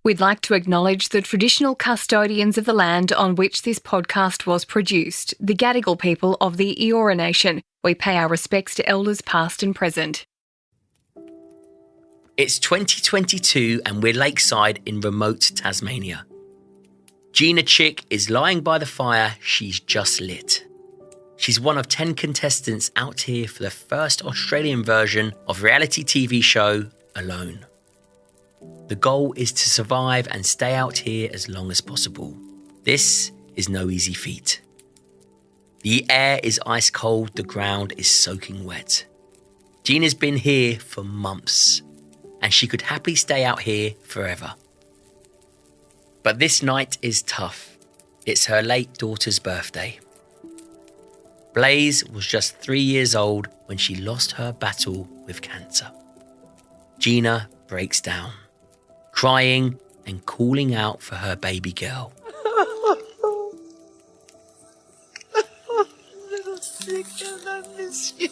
We'd like to acknowledge the traditional custodians of the land on which this podcast was produced, the Gadigal People of the Eora Nation. We pay our respects to elders past and present. It's 2022 and we're lakeside in remote Tasmania. Gina Chick is lying by the fire she's just lit. She's one of 10 contestants out here for the first Australian version of reality TV show Alone. The goal is to survive and stay out here as long as possible. This is no easy feat. The air is ice cold, the ground is soaking wet. Gina's been here for months, and she could happily stay out here forever. But this night is tough. It's her late daughter's birthday. Blaze was just 3 years old when she lost her battle with cancer. Gina breaks down, crying and calling out for her baby girl. Little sick and I miss you.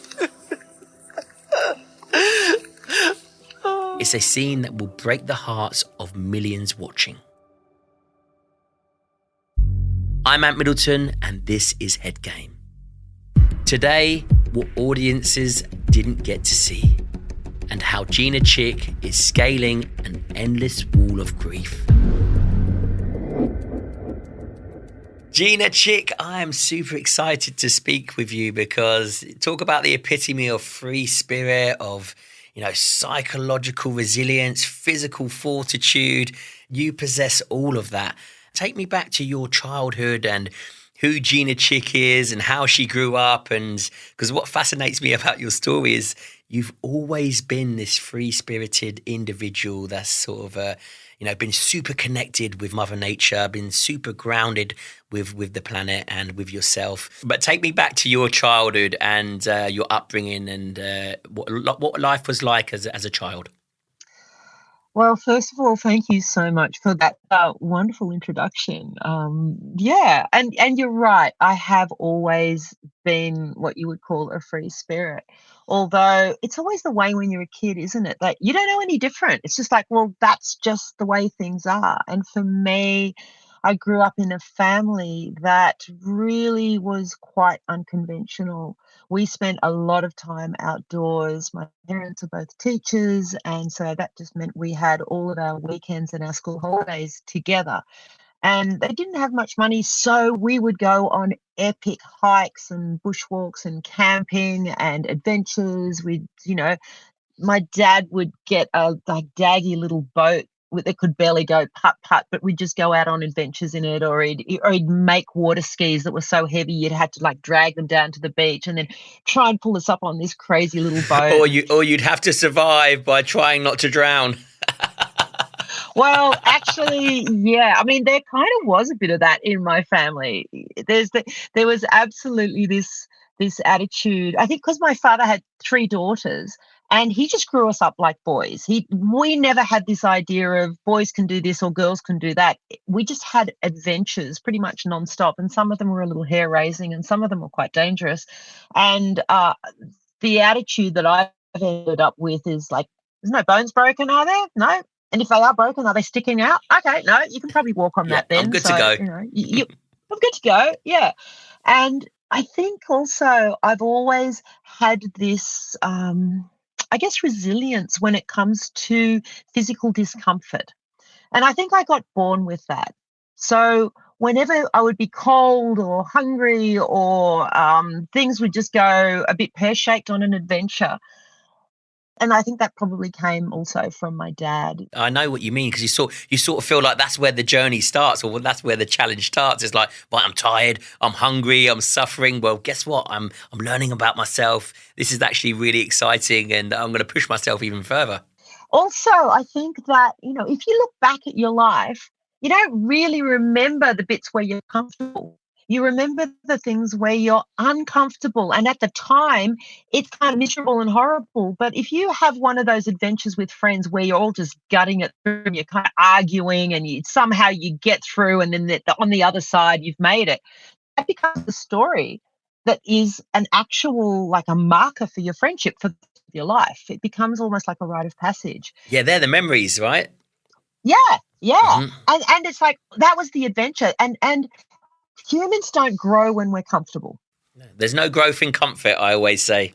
It's a scene that will break the hearts of millions watching. I'm Ant Middleton and this is Head Game. Today, what audiences didn't get to see and how Gina Chick is scaling an endless wall of grief. Gina Chick, I am super excited to speak with you because talk about the epitome of free spirit, of psychological resilience, physical fortitude. You possess all of that. Take me back to your childhood and who Gina Chick is and how she grew up. And because what fascinates me about your story is you've always been this free-spirited individual that's sort of, been super connected with Mother Nature, been super grounded with the planet and with yourself. But take me back to your childhood and your upbringing and what life was like as a child. Well, first of all, thank you so much for that wonderful introduction. And you're right. I have always been what you would call a free spirit. Although it's always the way when you're a kid, isn't it? Like you don't know any different. It's just like, well, that's just the way things are. And for me, I grew up in a family that really was quite unconventional. We spent a lot of time outdoors. My parents are both teachers, and so that just meant we had all of our weekends and our school holidays together. And they didn't have much money, so we would go on epic hikes and bushwalks and camping and adventures. My dad would get a daggy little boat that could barely go putt-putt, but we'd just go out on adventures in it, or he'd make water skis that were so heavy you'd have to drag them down to the beach and then try and pull us up on this crazy little boat. or you'd have to survive by trying not to drown. Well, actually, yeah. I mean, there kind of was a bit of that in my family. There was absolutely this attitude. I think because my father had 3 daughters, and he just grew us up like boys. We never had this idea of boys can do this or girls can do that. We just had adventures pretty much nonstop, and some of them were a little hair-raising, and some of them were quite dangerous. And the attitude that I've ended up with is like, "There's no bones broken, are there? No. And if they are broken, are they sticking out? Okay, no, you can probably walk on that then. I'm good to go. I'm good to go, yeah." And I think also I've always had this, resilience when it comes to physical discomfort. And I think I got born with that. So whenever I would be cold or hungry or things would just go a bit pear-shaped on an adventure, and I think that probably came also from my dad. I know what you mean, because you sort of feel like that's where the journey starts, or that's where the challenge starts. It's like, right, I'm tired, I'm hungry, I'm suffering. Well, guess what? I'm learning about myself. This is actually really exciting, and I'm going to push myself even further. Also, I think that, if you look back at your life, you don't really remember the bits where you're comfortable. You remember the things where you're uncomfortable, and at the time it's kind of miserable and horrible. But if you have one of those adventures with friends where you're all just gutting it through and you're kind of arguing and somehow you get through, and then on the other side you've made it, that becomes a story that is an actual, like a marker for your friendship, for your life. It becomes almost like a rite of passage. Yeah, they're the memories, right? Yeah, Yeah. Hmm. And it's like that was the adventure. And humans don't grow when we're comfortable. There's no growth in comfort, I always say.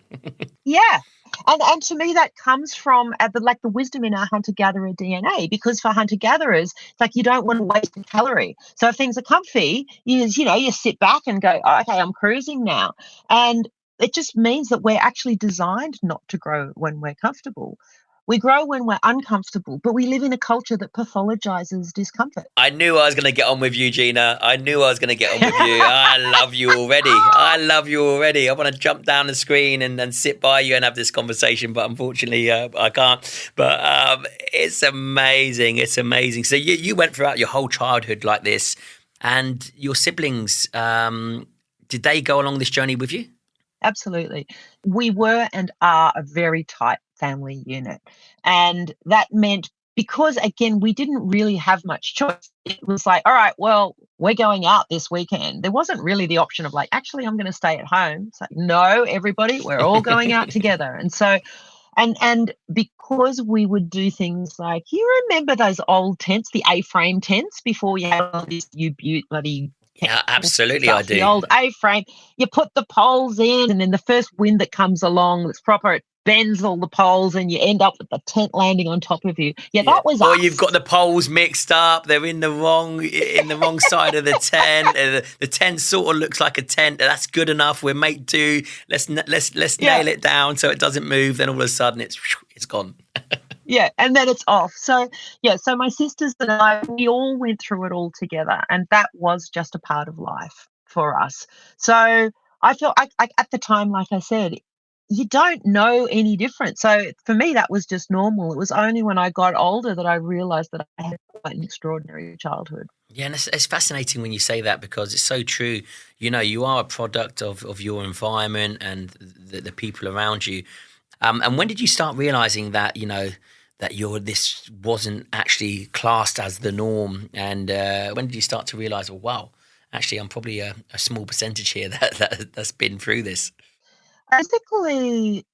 Yeah. And to me that comes from the wisdom in our hunter gatherer DNA, because for hunter gatherers it's like you don't want to waste a calorie. So if things are comfy, you sit back and go, oh, okay, I'm cruising now. And it just means that we're actually designed not to grow when we're comfortable. We grow when we're uncomfortable, but we live in a culture that pathologizes discomfort. I knew I was going to get on with you, Gina. I knew I was going to get on with you. I love you already. I love you already. I want to jump down the screen and sit by you and have this conversation, but unfortunately I can't. But it's amazing. It's amazing. So you went throughout your whole childhood like this, and your siblings, did they go along this journey with you? Absolutely. We were and are a very tight family unit. And that meant, because again, we didn't really have much choice. It was like, all right, well, we're going out this weekend. There wasn't really the option of like, actually, I'm going to stay at home. It's like, no, everybody, we're all going out together. And so, and because we would do things like, you remember those old tents, the A-frame tents, before you had all this bloody Yeah, absolutely, I stuff, the do. old A-frame. You put the poles in, and then the first wind that comes along that's proper, it bends all the poles, and you end up with the tent landing on top of you. Yeah, Yeah. that was Or you've us. got the poles mixed up. They're in the wrong side of the tent. The tent sort of looks like a tent. That's good enough. We're made do. Let's Yeah, nail it down so it doesn't move. Then all of a sudden it's gone. yeah, and then it's off. So yeah, so my sisters and I, we all went through it all together, and that was just a part of life for us. So I felt at the time, like I said, you don't know any different. So for me, that was just normal. It was only when I got older that I realized that I had quite an extraordinary childhood. Yeah, and it's fascinating when you say that, because it's so true. You are a product of your environment and the people around you. And when did you start realizing that, that this wasn't actually classed as the norm? And when did you start to realize, well, wow, actually, I'm probably a small percentage here that's been through this? Basically,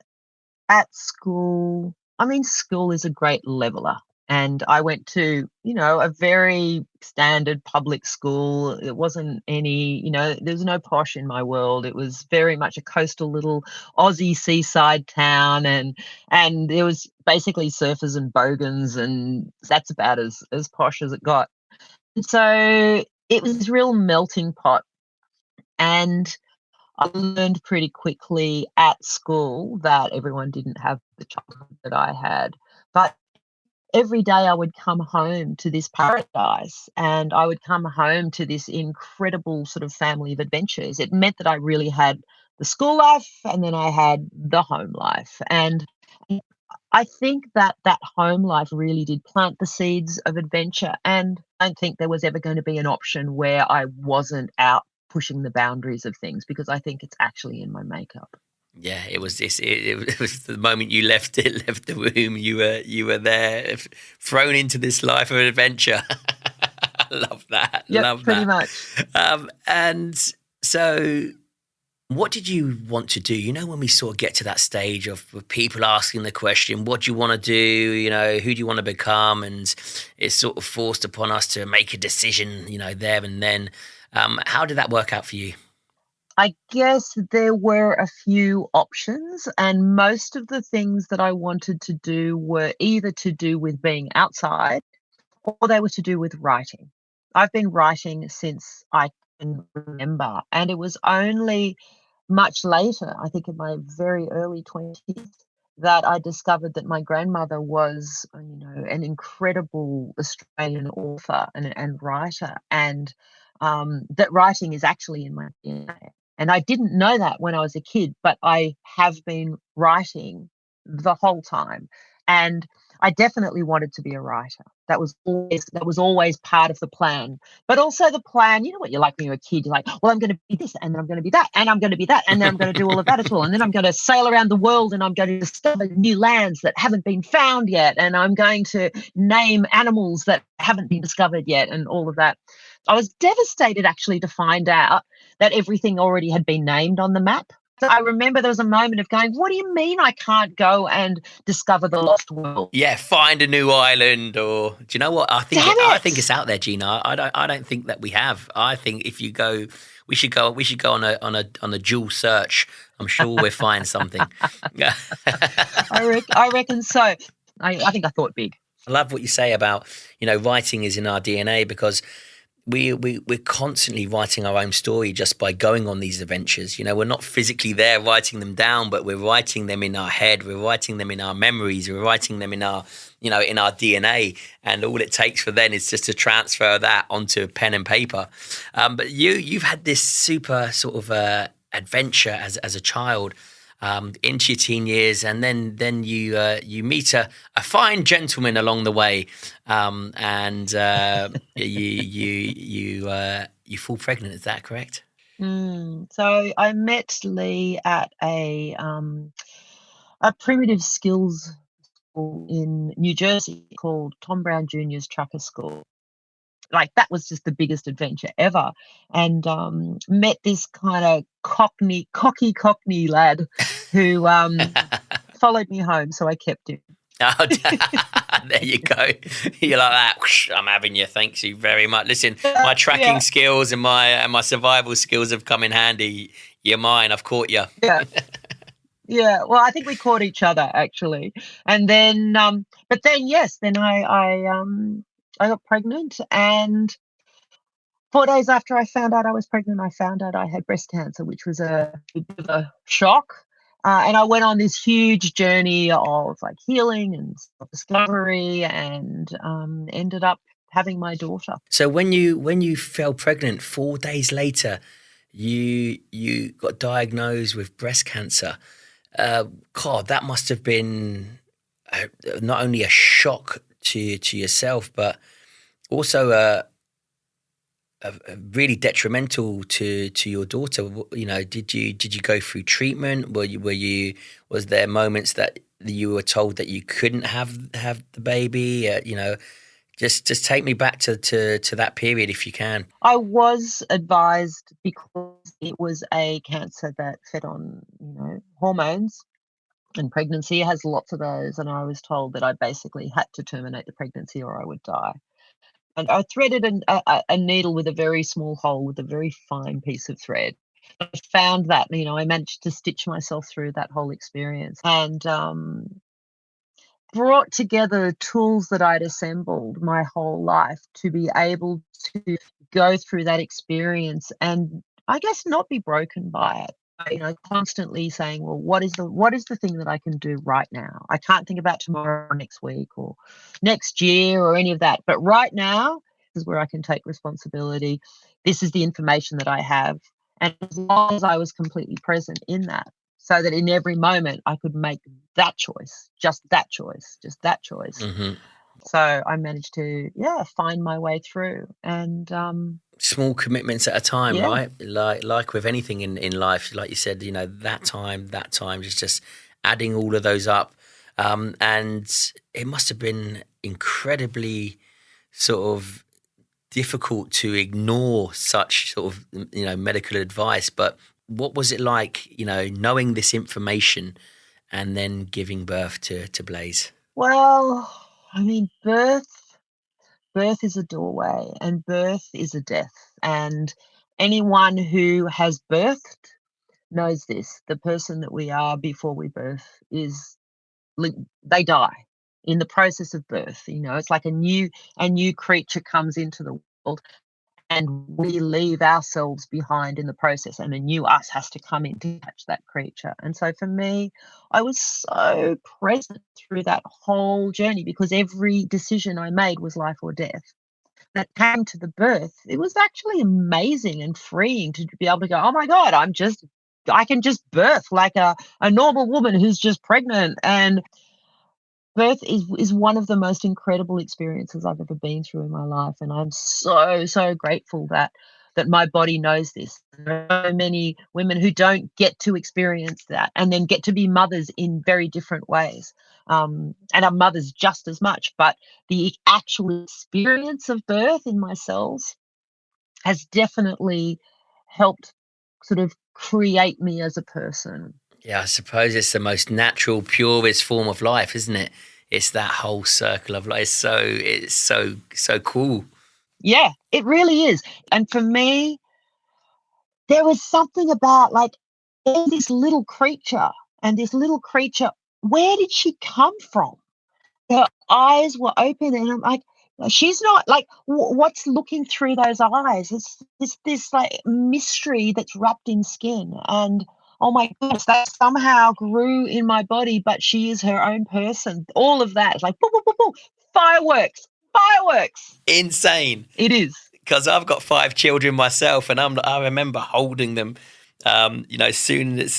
at school, I mean, school is a great leveler. And I went to, a very standard public school. It wasn't any, there was no posh in my world. It was very much a coastal little Aussie seaside town, and there was basically surfers and bogans, and that's about as posh as it got. And so it was this real melting pot. And I learned pretty quickly at school that everyone didn't have the childhood that I had. But every day I would come home to this paradise, and I would come home to this incredible sort of family of adventures. It meant that I really had the school life, and then I had the home life. And I think that that home life really did plant the seeds of adventure. And I don't think there was ever going to be an option where I wasn't out pushing the boundaries of things, because I think it's actually in my makeup. Yeah, it was this. It was the moment you left left the room. You were there, thrown into this life of adventure. I love that. Yep, Love pretty that. much. And so, what did you want to do? When we sort of get to that stage of people asking the question, "What do you want to do?" Who do you want to become? And it's sort of forced upon us to make a decision. There and then. How did that work out for you? I guess there were a few options, and most of the things that I wanted to do were either to do with being outside, or they were to do with writing. I've been writing since I can remember, and it was only much later, I think in my very early 20s, that I discovered that my grandmother was, an incredible Australian author and writer, and that writing is actually in my DNA. And I didn't know that when I was a kid, but I have been writing the whole time. And I definitely wanted to be a writer. That was always part of the plan. But also the plan, you know what you're like when you're a kid, you're like, well, I'm going to be this, and then I'm going to be that, and I'm going to be that, and then I'm going to do all of that at all. And then I'm going to sail around the world, and I'm going to discover new lands that haven't been found yet. And I'm going to name animals that haven't been discovered yet, and all of that. I was devastated actually to find out that everything already had been named on the map. So I remember there was a moment of going, what do you mean I can't go and discover the lost world? Yeah, find a new island, or do you know what? Damn I it! think it's out there, Gina. I don't think that we have. I think if you go, we should go on a dual search. I'm sure we'll find something. I reckon so. I think I thought big. I love what you say about, writing is in our DNA, because we're constantly writing our own story just by going on these adventures. We're not physically there writing them down, but we're writing them in our head. We're writing them in our memories. We're writing them in our, in our DNA. And all it takes for then is just to transfer that onto pen and paper. But you've had this super sort of adventure as a child. Into your teen years, and then you meet a fine gentleman along the way, and you fall pregnant. Is that correct? So I met Lee at a primitive skills school in New Jersey called Tom Brown Jr.'s Tracker School. Like, that was just the biggest adventure ever, and met this kind of cocky Cockney lad who followed me home, so I kept him. Oh, there you go. You're like that. Whoosh, I'm having you. Thanks you very much. Listen, my tracking skills and my survival skills have come in handy. You're mine. I've caught you. Yeah. Yeah, well, I think we caught each other actually, and then, but then yes, then I got pregnant, and 4 days after I found out I was pregnant, I found out I had breast cancer, which was a bit of a shock. And I went on this huge journey of like healing and self-discovery, and ended up having my daughter. So when you fell pregnant 4 days later, you got diagnosed with breast cancer. God, that must have been not only a shock to yourself, but also a really detrimental to your daughter. Did you go through treatment? Was there moments that you were told that you couldn't have the baby? Just take me back to that period if you can. I was advised, because it was a cancer that fed on, hormones, and pregnancy has lots of those, and I was told that I basically had to terminate the pregnancy or I would die. And I threaded a needle with a very small hole with a very fine piece of thread. I found that, I managed to stitch myself through that whole experience, and brought together tools that I'd assembled my whole life to be able to go through that experience and, I guess, not be broken by it. Constantly saying, well, what is the thing that I can do right now? I can't think about tomorrow or next week or next year or any of that. But right now is where I can take responsibility. This is the information that I have. And as long as I was completely present in that, so that in every moment I could make that choice, just that choice, just that choice. Mm-hmm. So I managed to, find my way through, and small commitments at a time, Yeah. right? Like with anything in life, like you said, that time, just adding all of those up. And it must have been incredibly sort of difficult to ignore such sort of, medical advice. But what was it like, knowing this information and then giving birth to Blaze? Well, I mean, birth is a doorway, and birth is a death. And anyone who has birthed knows this. The person that we are before we birth they die in the process of birth. It's like a new creature comes into the world, and we leave ourselves behind in the process, and a new us has to come in to catch that creature. And so for me, I was so present through that whole journey, because every decision I made was life or death. That came to the birth, it was actually amazing and freeing to be able to go, oh my God, I can just birth like a normal woman who's just pregnant. And birth is one of the most incredible experiences I've ever been through in my life, and I'm so grateful that my body knows this. There are so many women who don't get to experience that, and then get to be mothers in very different ways, and are mothers just as much. But the actual experience of birth in my cells has definitely helped sort of create me as a person. Yeah, I suppose it's the most natural, purest form of life, isn't it? It's that whole circle of life. It's so cool. Yeah, it really is. And for me, there was something about like this little creature, and this little creature, where did she come from? Her eyes were open, and I'm like, she's not like, what's looking through those eyes? It's this like mystery that's wrapped in skin, and oh my goodness, that somehow grew in my body. But she is her own person. All of that is like, boo, boo, boo, boo, fireworks, fireworks. Insane. It is. Because I've got 5 children myself, and I remember holding them. As soon as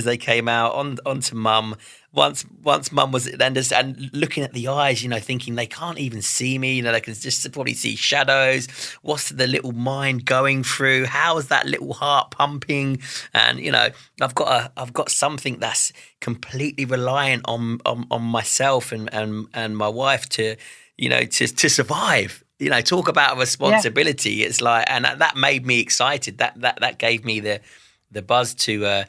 they came out onto mum. Once mum was then just and looking at the eyes, thinking they can't even see me. They can just probably see shadows. What's the little mind going through? How is that little heart pumping? And I've got something that's completely reliant on myself and my wife to survive. Talk about a responsibility. Yeah. It's like, and that made me excited. That gave me the buzz to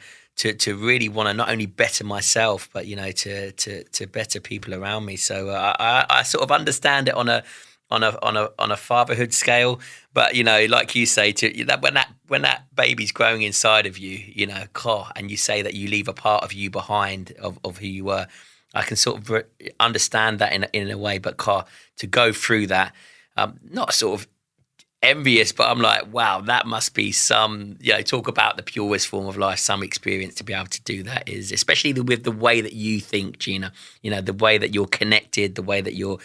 really want to not only better myself, but to better people around me. So I sort of understand it on a fatherhood scale. But like you say, when that baby's growing inside of you, and you say that you leave a part of you behind of who you were, I can sort of understand that in a way. But to go through that. Not sort of envious, but I'm like, wow, that must be some, talk about the purest form of life, some experience to be able to do that is, especially with the way that you think, Gina, the way that you're connected, the way that you're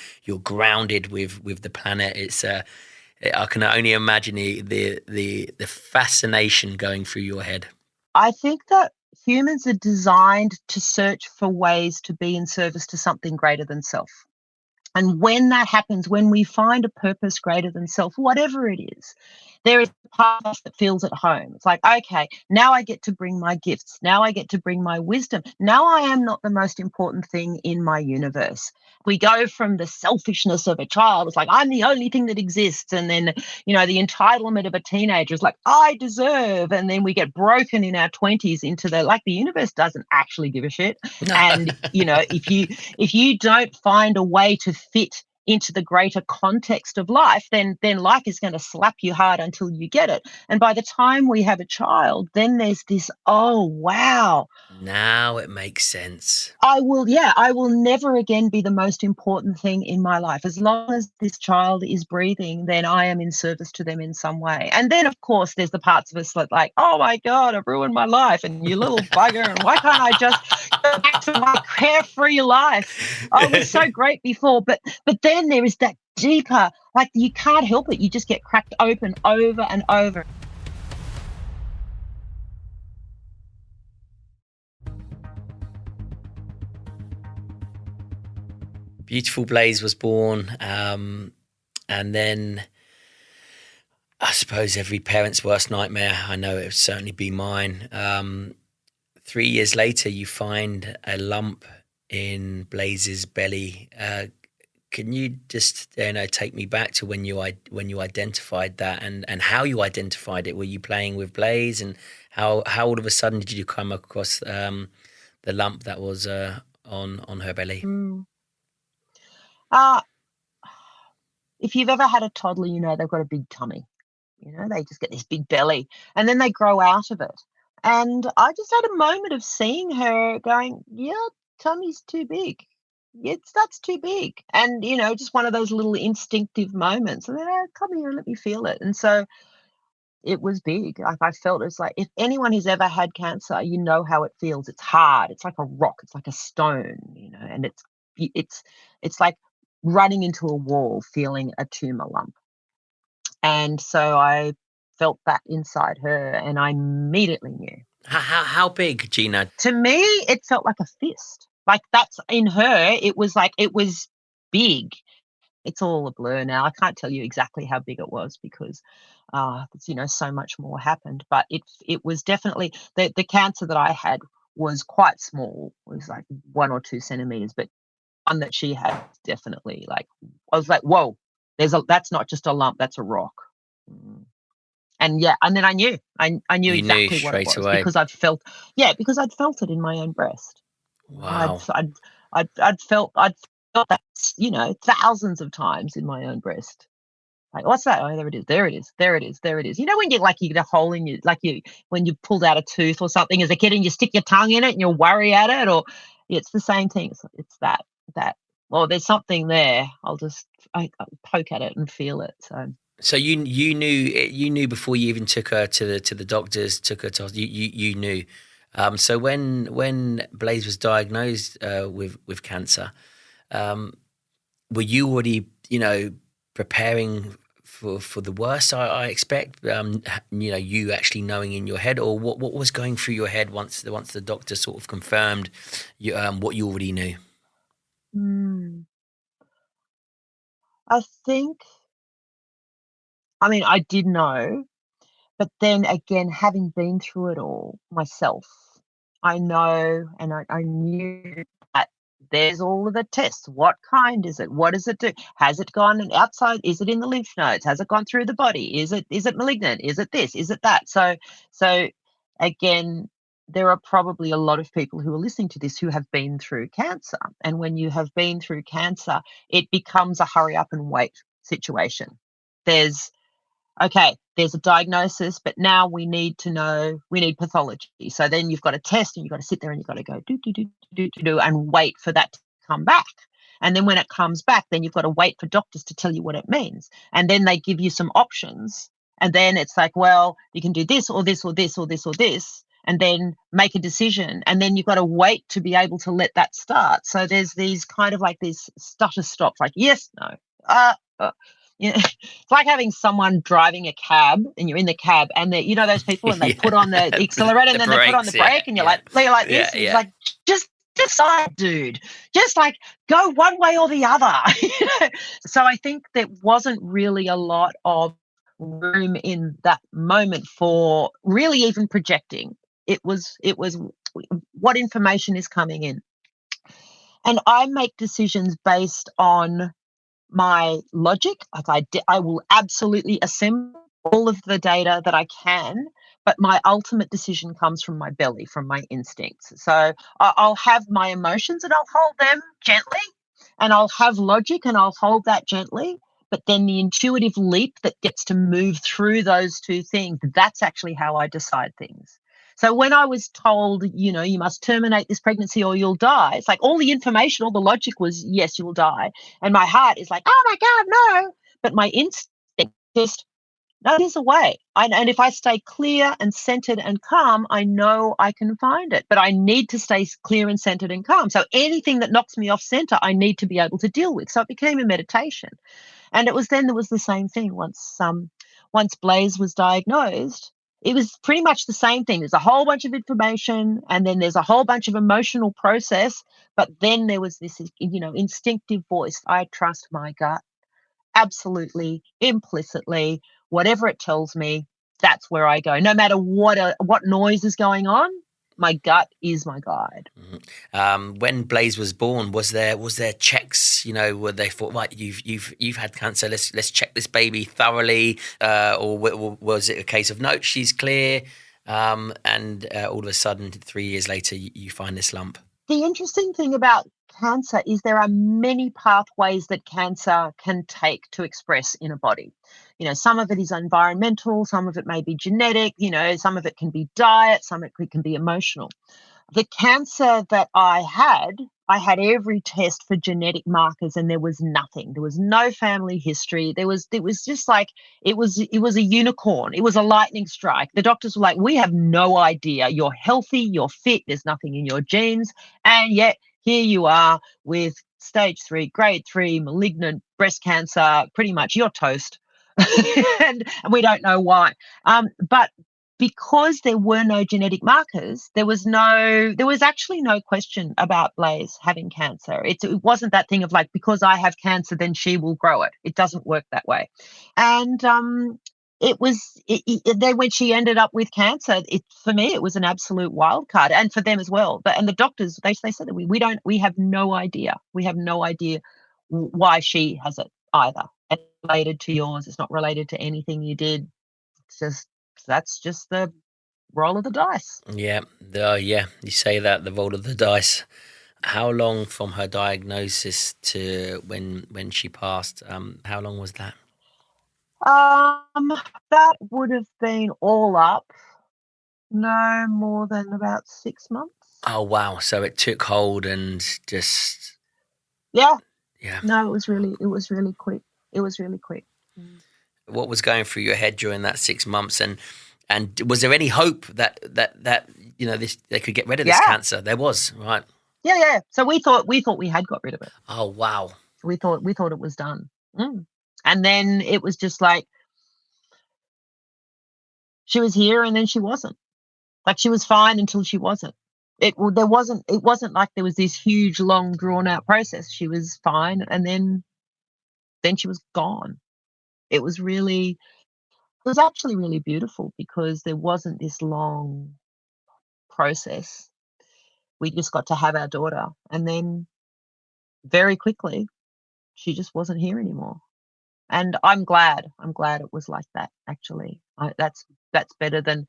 grounded with the planet. It's I can only imagine the fascination going through your head. I think that humans are designed to search for ways to be in service to something greater than self. And when that happens, when we find a purpose greater than self, whatever it is, there is a part of us that feels at home. It's like, okay, now I get to bring my gifts. Now I get to bring my wisdom. Now I am not the most important thing in my universe. We go from the selfishness of a child. It's like, I'm the only thing that exists. And then, the entitlement of a teenager is like, I deserve. And then we get broken in our 20s into the universe doesn't actually give a shit. And, if you don't find a way to fit into the greater context of life, then life is going to slap you hard until you get it. And by the time we have a child, then there's this, oh, wow. Now it makes sense. I will never again be the most important thing in my life. As long as this child is breathing, then I am in service to them in some way. And then, of course, there's the parts of us that like, oh my God, I've ruined my life, and you little bugger, and why can't I just go back to my carefree life? I was so great before. But then there is that deeper, like you can't help it. You just get cracked open over and over. Beautiful Blaze was born, and then I suppose every parent's worst nightmare. I know it would certainly be mine. 3 years later, you find a lump in Blaze's belly. Can you just take me back to when you identified that and how you identified it? Were you playing with Blaze, and how all of a sudden did you come across the lump that was on her belly? If you've ever had a toddler, they've got a big tummy. They just get this big belly, and then they grow out of it. And I just had a moment of seeing her going, yeah, tummy's too big. That's too big. And, just one of those little instinctive moments. And then, come here, let me feel it. And so it was big. Like I felt it's like, if anyone who's ever had cancer, you know how it feels. It's hard. It's like a rock. It's like a stone, and it's like running into a wall, feeling a tumor lump. And so I felt that inside her, and I immediately knew. How big, Gina? To me, it felt like a fist. Like that's in her. It was big. It's all a blur now. I can't tell you exactly how big it was because, so much more happened. But it was definitely the cancer that I had was quite small. It was like 1 or 2 centimeters, but one that she had definitely I was like, whoa, that's not just a lump, that's a rock. And then I knew You knew exactly what it straight was away. because I'd felt it in my own breast. Wow. I'd felt that, thousands of times in my own breast. Like, what's that? Oh, there it is. There it is. There it is. There it is. You know, when you get a hole in when you pulled out a tooth or something as a kid and you stick your tongue in it and you worry at it, or it's the same thing. It's that. Well, there's something there. I'll poke at it and feel it. So you knew before you even took her to the doctors, took her to you knew. So when Blaze was diagnosed with cancer, were you already preparing for the worst? I expect. You actually knowing in your head, or what was going through your head once the doctor sort of confirmed what you already knew. I think. I mean, I did know, but then again, having been through it all myself, I know, and I knew that there's all of the tests. What kind is it? What does it do? Has it gone outside? Is it in the lymph nodes? Has it gone through the body? Is it malignant? Is it this? Is it that? So again, there are probably a lot of people who are listening to this who have been through cancer. And when you have been through cancer, it becomes a hurry up and wait situation. There's a diagnosis, but now we need pathology. So then you've got a test and you've got to sit there and you've got to go do and wait for that to come back. And then when it comes back, then you've got to wait for doctors to tell you what it means. And then they give you some options. And then it's like, well, you can do this or this or this or this or this, and then make a decision. And then you've got to wait to be able to let that start. So there's these kind of like these stutter stops, like yes, no, it's like having someone driving a cab and you're in the cab and those people and they put on the accelerator and then they put on the brake and you're like this. It's like, just decide, dude. Just like go one way or the other. So I think there wasn't really a lot of room in that moment for really even projecting. It was what information is coming in. And I make decisions based on my logic. Like I will absolutely assemble all of the data that I can, but my ultimate decision comes from my belly, from my instincts. So I'll have my emotions and I'll hold them gently, and I'll have logic and I'll hold that gently. But then the intuitive leap that gets to move through those two things, that's actually how I decide things. So when I was told, you must terminate this pregnancy or you'll die, it's like all the information, all the logic was, yes, you'll die. And my heart is like, oh my God, no. But my instinct just, no, there's a way. And if I stay clear and centered and calm, I know I can find it. But I need to stay clear and centered and calm. So anything that knocks me off center, I need to be able to deal with. So it became a meditation. And there was the same thing once Blaze was diagnosed. It was pretty much the same thing. There's a whole bunch of information and then there's a whole bunch of emotional process. But then there was this, instinctive voice. I trust my gut absolutely, implicitly. Whatever it tells me, that's where I go. No matter what noise is going on, my gut is my guide. When Blaze was born, was there checks? Where they thought, right, you've had cancer. Let's check this baby thoroughly, or was it a case of no, she's clear, and all of a sudden 3 years later you find this lump? The interesting thing about cancer is there are many pathways that cancer can take to express in a body. Some of it is environmental, some of it may be genetic, some of it can be diet, some of it can be emotional. The cancer that I had every test for genetic markers and there was nothing. There was no family history. It was just like, it was a unicorn. It was a lightning strike. The doctors were like, we have no idea. You're healthy, you're fit, there's nothing in your genes. And yet here you are with stage 3, grade 3, malignant breast cancer, pretty much you're toast. and we don't know why. But because there were no genetic markers, there was actually no question about Blaze having cancer. It wasn't that thing of like, because I have cancer, then she will grow it. It doesn't work that way. And then when she ended up with cancer, for me, it was an absolute wild card, and for them as well. And the doctors, they said that we have no idea. We have no idea why she has it either. It's related to yours. It's not related to anything you did. that's just the roll of the dice. Yeah, you say that, the roll of the dice. How long from her diagnosis to when she passed? How long was that? That would have been all up no more than about 6 months. Oh wow! So it took hold and just Yeah. yeah. No, it was really quick. It was really quick. What was going through your head during that 6 months, and was there any hope that they could get rid of this cancer? There was, right? Yeah. So we thought we had got rid of it. Oh wow! We thought it was done. And then it was just like she was here and then she wasn't. Like she was fine until she wasn't. It wasn't like there was this huge, long, drawn out process. She was fine and then she was gone. It was actually really beautiful because there wasn't this long process. We just got to have our daughter and then very quickly she just wasn't here anymore. And I'm glad it was like that, actually. That's better than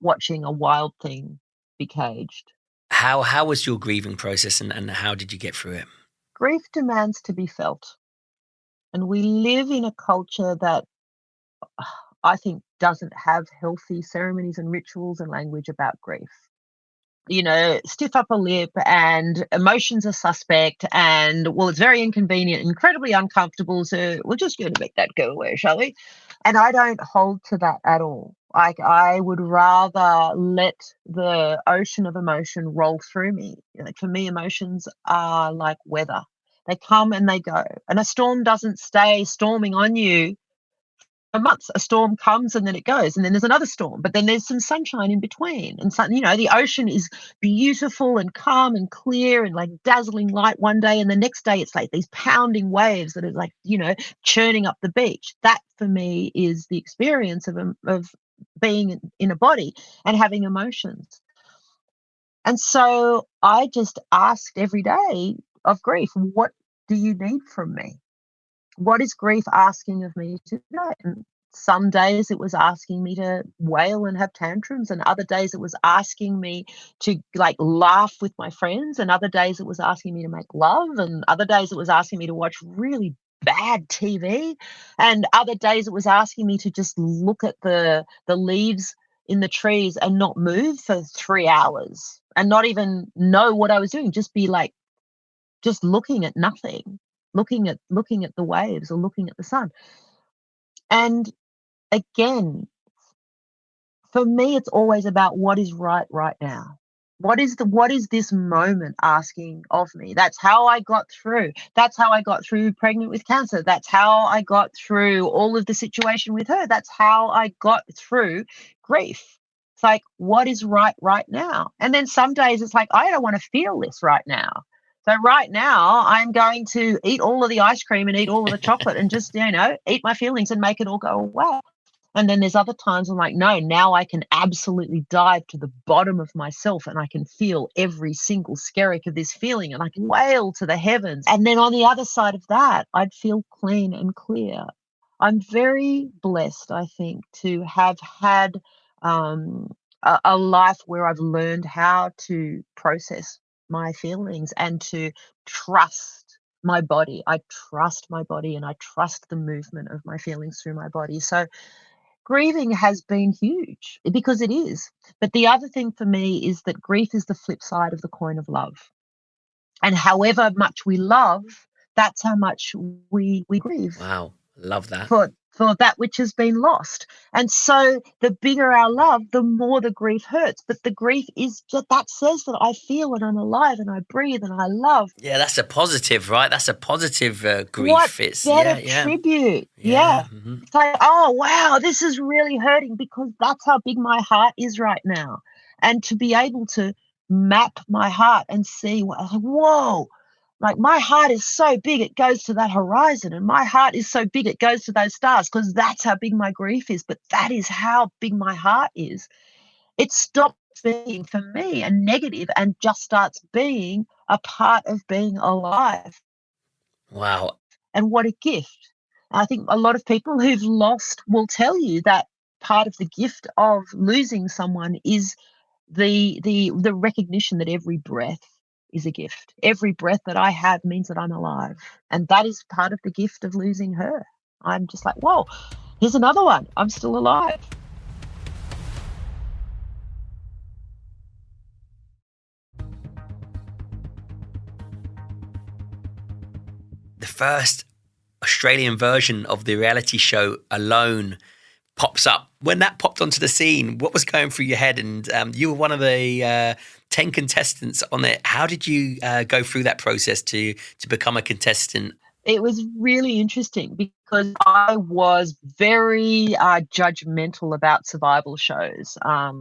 watching a wild thing be caged. How was your grieving process and how did you get through it? Grief demands to be felt. And we live in a culture that I think doesn't have healthy ceremonies and rituals and language about grief. Stiff upper lip and emotions are suspect and, well, it's very inconvenient, incredibly uncomfortable, so we're just going to make that go away, shall we? And I don't hold to that at all. Like, I would rather let the ocean of emotion roll through me. For me, emotions are like weather. They come and they go. And a storm doesn't stay storming on you for months. A storm comes and then it goes, and then there's another storm, but then there's some sunshine in between. And the ocean is beautiful and calm and clear and like dazzling light one day, and the next day it's like these pounding waves that are like churning up the beach. That for me is the experience of being in a body and having emotions. And so I just asked every day of grief, what do you need from me? What is grief asking of me today? And some days it was asking me to wail and have tantrums, and other days it was asking me to like laugh with my friends, and other days it was asking me to make love, and other days it was asking me to watch really bad TV, and other days it was asking me to just look at the leaves in the trees and not move for 3 hours and not even know what I was doing, just be like just looking at nothing. Looking at the waves or looking at the sun. And again, for me, it's always about what is right now. What is this moment asking of me? That's how I got through. That's how I got through pregnant with cancer. That's how I got through all of the situation with her. That's how I got through grief. It's like, what is right now? And then some days it's like, I don't want to feel this right now. So right now, I'm going to eat all of the ice cream and eat all of the chocolate and just, eat my feelings and make it all go away. And then there's other times I'm like, no, now I can absolutely dive to the bottom of myself and I can feel every single skerrick of this feeling and I can wail to the heavens. And then on the other side of that, I'd feel clean and clear. I'm very blessed, I think, to have had a life where I've learned how to process my feelings and to trust my body. I trust my body and I trust the movement of my feelings through my body. So grieving has been huge because it is. But the other thing for me is that grief is the flip side of the coin of love. And however much we love, that's how much we grieve. Wow, love that. For that which has been lost. And so the bigger our love, the more the grief hurts. But the grief is just, that says that I feel and I'm alive and I breathe and I love. Yeah, that's a positive, right? That's a positive grief. What better tribute? Yeah. Mm-hmm. It's like, oh, wow, this is really hurting because that's how big my heart is right now. And to be able to map my heart and see, whoa, like my heart is so big it goes to that horizon, and my heart is so big it goes to those stars, because that's how big my grief is. But that is how big my heart is. It stops being, for me, a negative and just starts being a part of being alive. Wow. And what a gift. I think a lot of people who've lost will tell you that part of the gift of losing someone is the recognition that every breath is a gift. Every breath that I have means that I'm alive. And that is part of the gift of losing her. I'm just like, whoa, here's another one. I'm still alive. The first Australian version of the reality show Alone pops up. When that popped onto the scene, what was going through your head? And you were one of the 10 contestants on it. How did you go through that process to become a contestant? It was really interesting because I was very judgmental about survival shows. I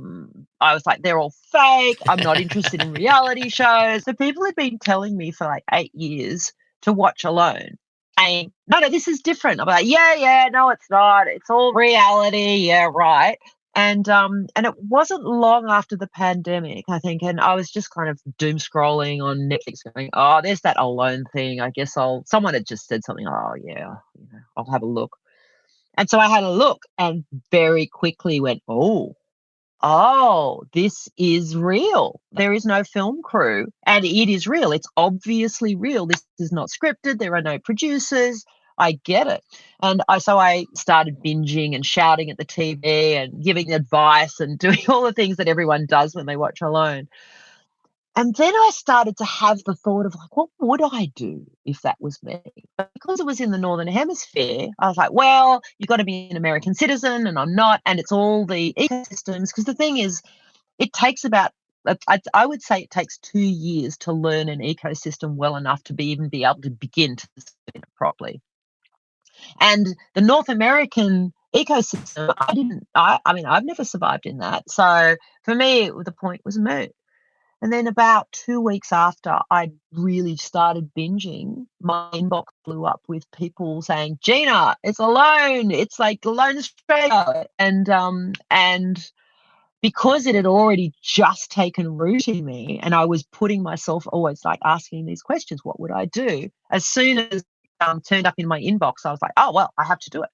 was like, they're all fake. I'm not interested in reality shows. So people had been telling me for like 8 years to watch Alone. Saying, no, this is different. I'm like, yeah, no, it's not. It's all reality. Yeah, right. And it wasn't long after the pandemic, I think, and I was just kind of doom scrolling on Netflix going, oh, there's that Alone thing. I guess someone had just said something, oh, yeah, I'll have a look. And so I had a look and very quickly went, oh, this is real. There is no film crew and it is real. It's obviously real. This is not scripted. There are no producers. I get it. And so I started binging and shouting at the TV and giving advice and doing all the things that everyone does when they watch Alone. And then I started to have the thought of like, what would I do if that was me? But because it was in the Northern Hemisphere, I was like, well, you've got to be an American citizen and I'm not. And it's all the ecosystems. Because the thing is, it takes about, I would say it takes 2 years to learn an ecosystem well enough to even be able to begin to spin it properly. And the North American ecosystem, I've never survived in that. So for me, the point was moot. And then about 2 weeks after I really started binging, my inbox blew up with people saying, Gina, it's Alone. It's like Alone Australia. And because it had already just taken root in me and I was putting myself always like asking these questions, what would I do? As soon as it turned up in my inbox, I was like, oh, well, I have to do it.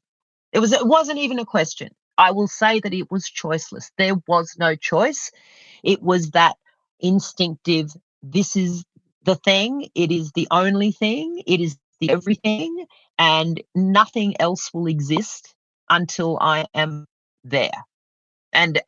It wasn't even a question. I will say that it was choiceless. There was no choice. It was that instinctive, this is the thing, it is the only thing, it is the everything, and nothing else will exist until I am there. And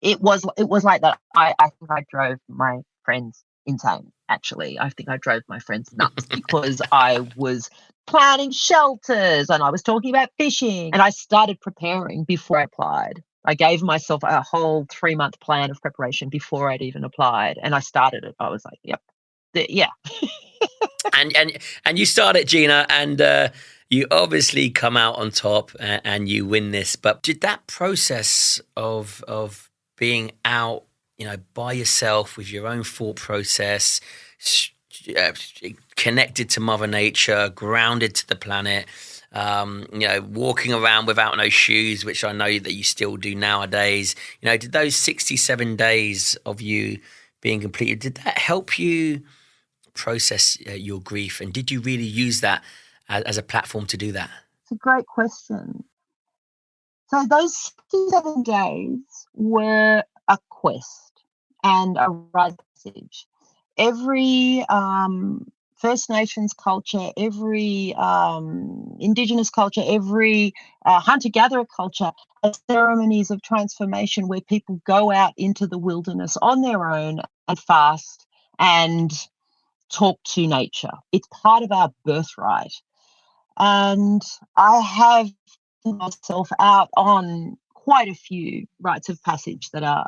it was like that. I think I drove my friends insane, actually. I think I drove my friends nuts because I was planning shelters and I was talking about fishing and I started preparing before I applied. I gave myself a whole 3-month plan of preparation before I'd even applied, and I started it. I was like, yep, yeah. and you start it, Gina, and you obviously come out on top and you win this. But did that process of being out, by yourself with your own thought process, connected to Mother Nature, grounded to the planet, walking around without no shoes, which I know that you still do nowadays. Did those 67 days of you being completed, did that help you process your grief? And did you really use that as a platform to do that? It's a great question. So those 67 days were a quest and a rite passage. Every First Nations culture, every Indigenous culture, every hunter-gatherer culture has ceremonies of transformation where people go out into the wilderness on their own and fast and talk to nature. It's part of our birthright. And I have put myself out on quite a few rites of passage that are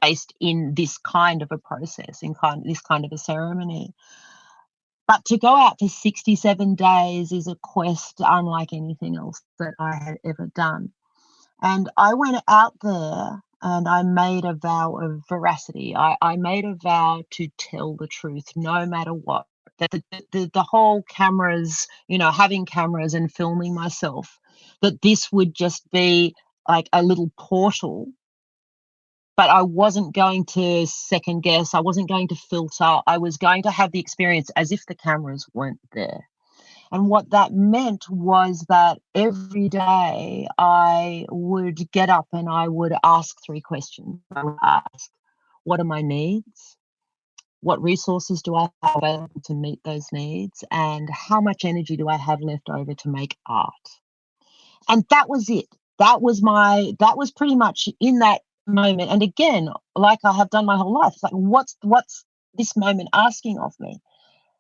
based in this kind of a process, this kind of a ceremony. But to go out for 67 days is a quest unlike anything else that I had ever done. And I went out there and I made a vow of veracity. I made a vow to tell the truth no matter what. That the whole cameras, having cameras and filming myself, that this would just be like a little portal. But I wasn't going to second guess. I wasn't going to filter. I was going to have the experience as if the cameras weren't there. And what that meant was that every day I would get up and I would ask 3 questions. I would ask, what are my needs? What resources do I have available to meet those needs? And how much energy do I have left over to make art? And that was it. That was pretty much in that moment. And again, like I have done my whole life, it's like, what's this moment asking of me?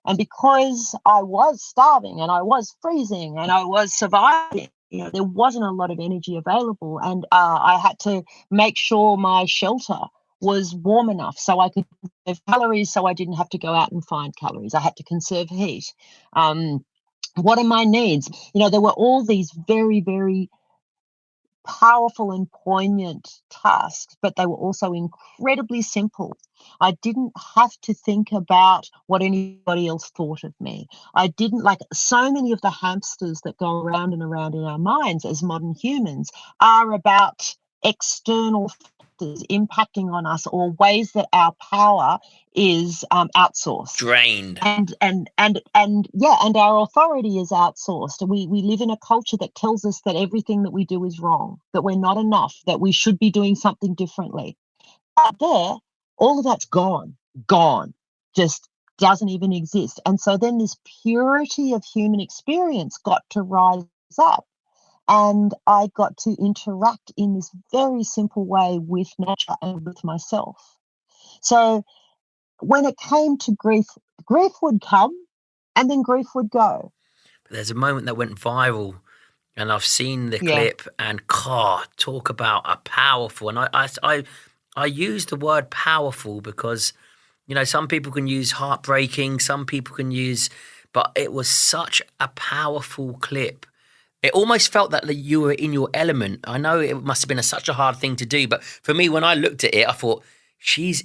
And because I was starving and I was freezing and I was surviving, there wasn't a lot of energy available. And I had to make sure my shelter was warm enough so I could conserve calories, so I didn't have to go out and find calories. I had to conserve heat. What are my needs? There were all these very, very powerful and poignant tasks, but they were also incredibly simple. I didn't have to think about what anybody else thought of me. I didn't, like so many of the hamsters that go around and around in our minds as modern humans are about external factors impacting on us, or ways that our power is outsourced, drained, and our authority is outsourced. We live in a culture that tells us that everything that we do is wrong, that we're not enough, that we should be doing something differently. Out there, all of that's gone, just doesn't even exist. And so then this purity of human experience got to rise up. And I got to interact in this very simple way with nature and with myself. So when it came to grief would come and then grief would go. But there's a moment that went viral, and I've seen the clip, and talk about a powerful. And I use the word powerful because, some people can use heartbreaking, some people can use, but it was such a powerful clip. It almost felt that you were in your element. I know it must have been such a hard thing to do, but for me, when I looked at it, I thought, she's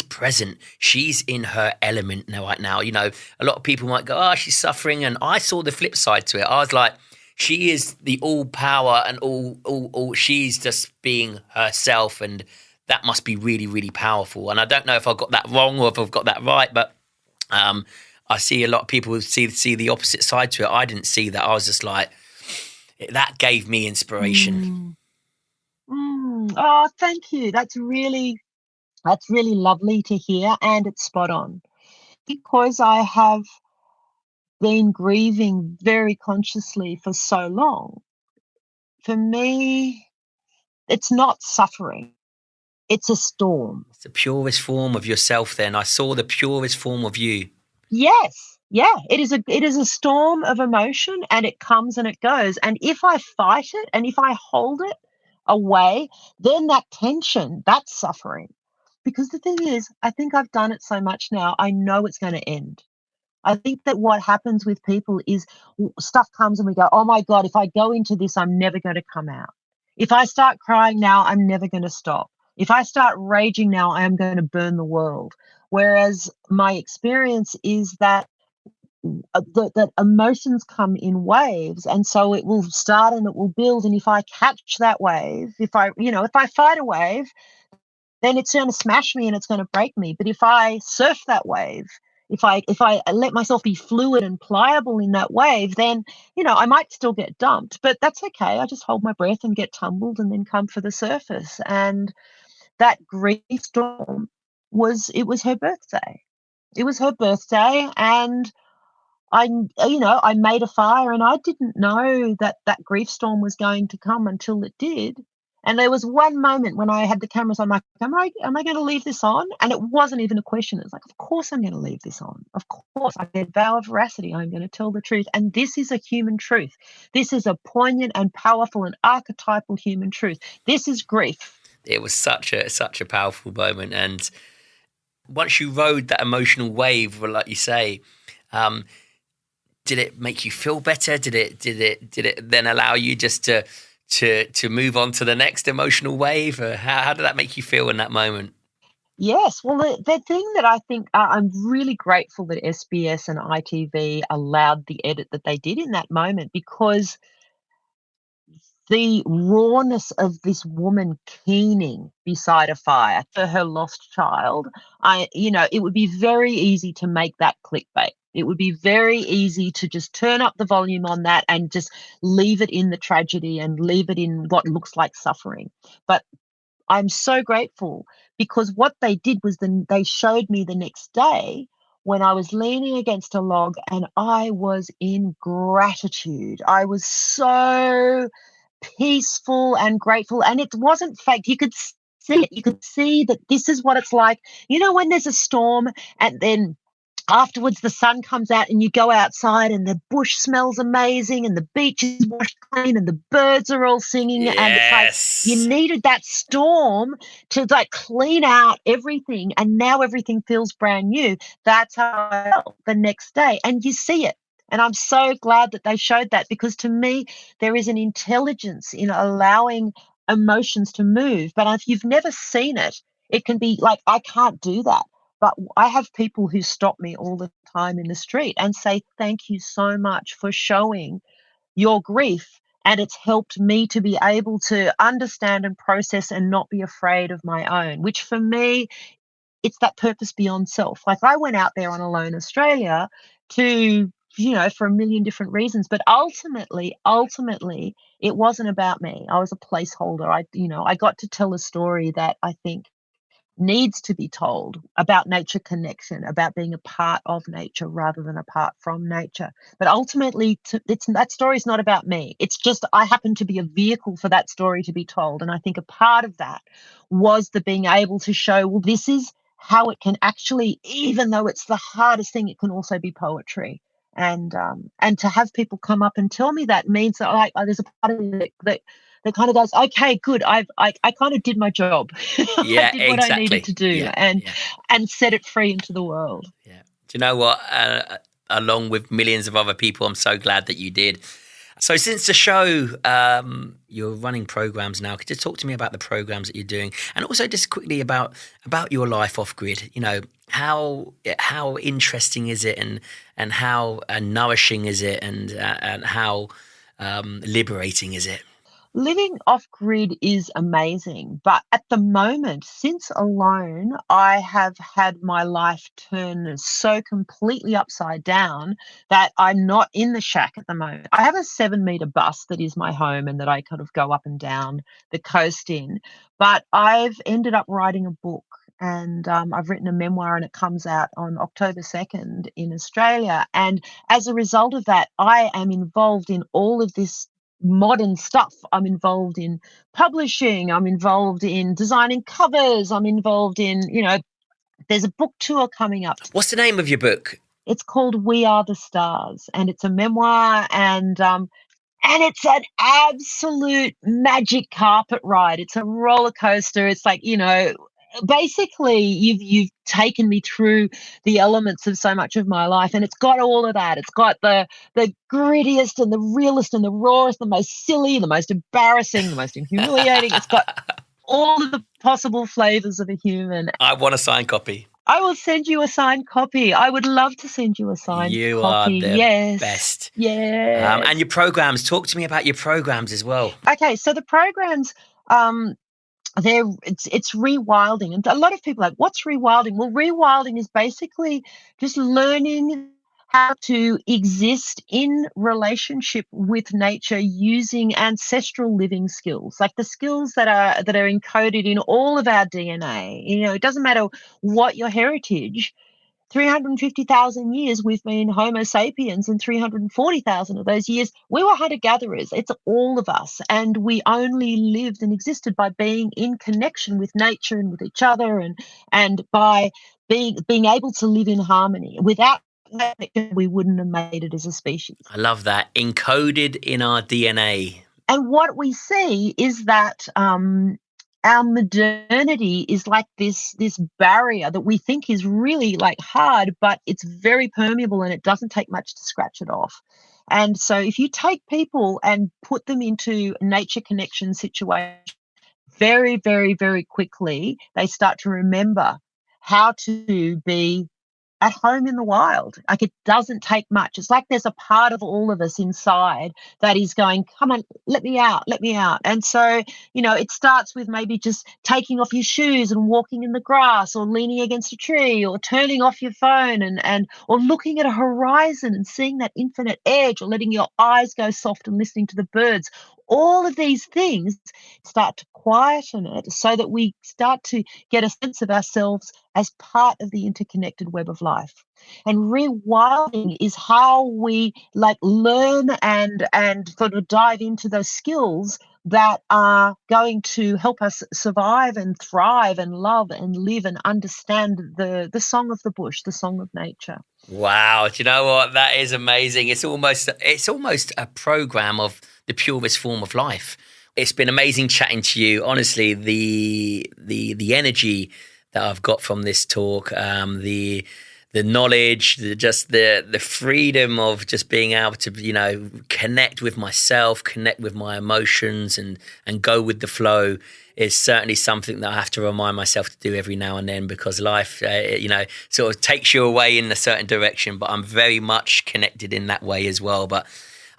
present. She's in her element right now. A lot of people might go, oh, she's suffering. And I saw the flip side to it. I was like, she is the all power and all she's just being herself. And that must be really, really powerful. And I don't know if I got that wrong or if I've got that right, but I see a lot of people see the opposite side to it. I didn't see that. I was just like, that gave me inspiration. Oh, thank you. That's really lovely to hear, and it's spot on. Because I have been grieving very consciously for so long, for me, it's not suffering. It's a storm. It's the purest form of yourself then. I saw the purest form of you. Yes. Yeah, it is a storm of emotion, and it comes and it goes. And if I fight it and if I hold it away, then that tension, that's suffering. Because the thing is, I think I've done it so much now, I know it's going to end. I think that what happens with people is stuff comes and we go, oh my God, if I go into this, I'm never going to come out. If I start crying now, I'm never going to stop. If I start raging now, I am going to burn the world. Whereas my experience is that emotions come in waves, and so it will start and it will build. And if I catch that wave, if I fight a wave, then it's going to smash me and it's going to break me. But if I surf that wave, if I let myself be fluid and pliable in that wave, then I might still get dumped, but that's okay. I just hold my breath and get tumbled and then come for the surface. And that grief storm was her birthday. It was her birthday, and I made a fire, and I didn't know that grief storm was going to come until it did. And there was one moment when I had the cameras on, I'm like, am I going to leave this on? And it wasn't even a question. It was like, of course I'm going to leave this on. Of course, I get vow of veracity. I'm going to tell the truth. And this is a human truth. This is a poignant and powerful and archetypal human truth. This is grief. It was such a powerful moment. And once you rode that emotional wave, like you say, did it make you feel better? Did it then allow you just to move on to the next emotional wave? Or how did that make you feel in that moment? Yes, well, the thing that I think I'm really grateful that SBS and ITV allowed the edit that they did in that moment, because the rawness of this woman keening beside a fire for her lost child, it would be very easy to make that clickbait. It would be very easy to just turn up the volume on that and just leave it in the tragedy and leave it in what looks like suffering. But I'm so grateful because what they did was they showed me the next day when I was leaning against a log and I was in gratitude. I was so peaceful and grateful, and it wasn't fake. You could see it. You could see that this is what it's like. You know, when there's a storm and then afterwards the sun comes out and you go outside and the bush smells amazing and the beach is washed clean and the birds are all singing, and it's like you Yes. needed that storm to like clean out everything, and now everything feels brand new. That's how I felt the next day, and you see it. And I'm so glad that they showed that, because to me there is an intelligence in allowing emotions to move. But if you've never seen it, it can be like, I can't do that. But I have people who stop me all the time in the street and say, thank you so much for showing your grief. And it's helped me to be able to understand and process and not be afraid of my own, which for me, it's that purpose beyond self. Like, I went out there on Alone Australia to, for a million different reasons, but ultimately, it wasn't about me. I was a placeholder. I got to tell a story that I think needs to be told about nature connection, about being a part of nature rather than apart from nature. But ultimately, that story is not about me. It's just I happen to be a vehicle for that story to be told. And I think a part of that was the being able to show, well, this is how it can actually, even though it's the hardest thing, it can also be poetry. And to have people come up and tell me that means that, like, there's a part of me that kind of goes, okay, good. I kind of did my job. I Yeah, did what I needed exactly. to do, Yeah, and yeah, and set it free into the world. yeah. Do you know what? Along with millions of other people, I'm so glad that you did. So since the show, you're running programs now. Could you talk to me about the programs that you're doing, and also just quickly about your life off grid? How interesting is it, and how nourishing is it, and how liberating is it? Living off grid is amazing, but at the moment, since Alone, I have had my life turn so completely upside down that I'm not in the shack at the moment. I have a 7-meter bus that is my home and that I kind of go up and down the coast in, but I've ended up writing a book. And I've written a memoir, and it comes out on October 2nd in Australia. And as a result of that, I am involved in all of this modern stuff. I'm involved in publishing, I'm involved in designing covers, I'm involved in, there's a book tour coming up. What's the name of your book? It's called We Are the Stars, and it's a memoir, and it's an absolute magic carpet ride. It's a roller coaster. It's like, basically you've taken me through the elements of so much of my life, and it's got all of that. It's got the grittiest and the realest and the rawest, the most silly, the most embarrassing, the most humiliating. It's got all of the possible flavors of a human. I want a signed copy. I will send you a signed copy. I would love to send you a signed You copy. are the Yes. best. Yes. And your programs. Talk to me about your programs as well. Okay, so the programs, it's rewilding, and a lot of people are like, what's rewilding? Well, rewilding is basically just learning how to exist in relationship with nature using ancestral living skills, like the skills that are encoded in all of our DNA. It doesn't matter what your heritage. 350,000 years we've been Homo sapiens, and 340,000 of those years we were hunter-gatherers. It's all of us, and we only lived and existed by being in connection with nature and with each other, and by being able to live in harmony. Without that, we wouldn't have made it as a species. I love that. Encoded in our DNA. And what we see is that our modernity is like this barrier that we think is really like hard, but it's very permeable and it doesn't take much to scratch it off. And so if you take people and put them into nature connection situations, very, very, very quickly, they start to remember how to be at home in the wild. Like, it doesn't take much. It's like there's a part of all of us inside that is going, come on, let me out, let me out. And so, it starts with maybe just taking off your shoes and walking in the grass, or leaning against a tree, or turning off your phone or looking at a horizon and seeing that infinite edge, or letting your eyes go soft and listening to the birds. All of these things start to quieten it so that we start to get a sense of ourselves as part of the interconnected web of life. And rewilding is how we learn and sort of dive into those skills that are going to help us survive and thrive and love and live and understand the song of the bush, the song of nature. Wow, do you know what? That is amazing. It's almost a program of the purest form of life. It's been amazing chatting to you. Honestly, the energy that I've got from this talk, the knowledge, the freedom of just being able to, connect with myself, connect with my emotions and go with the flow is certainly something that I have to remind myself to do every now and then, because life, sort of takes you away in a certain direction, but I'm very much connected in that way as well. But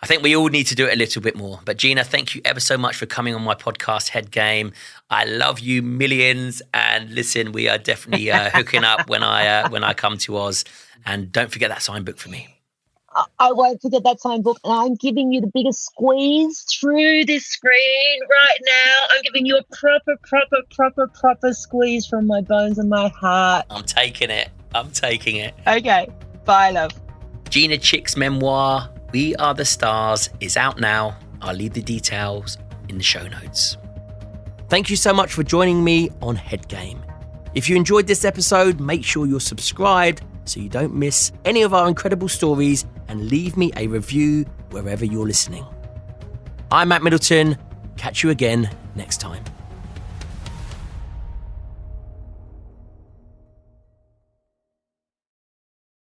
I think we all need to do it a little bit more. But Gina, thank you ever so much for coming on my podcast, Head Game. I love you millions. And listen, we are definitely hooking up when I come to Oz. And don't forget that signed book for me. I won't forget that signed book. And I'm giving you the biggest squeeze through this screen right now. I'm giving you a proper squeeze from my bones and my heart. I'm taking it. Okay. Bye, love. Gina Chick's memoir, We Are the Stars, is out now. I'll leave the details in the show notes. Thank you so much for joining me on Head Game. If you enjoyed this episode, make sure you're subscribed so you don't miss any of our incredible stories, and leave me a review wherever you're listening. I'm Matt Middleton. Catch you again next time.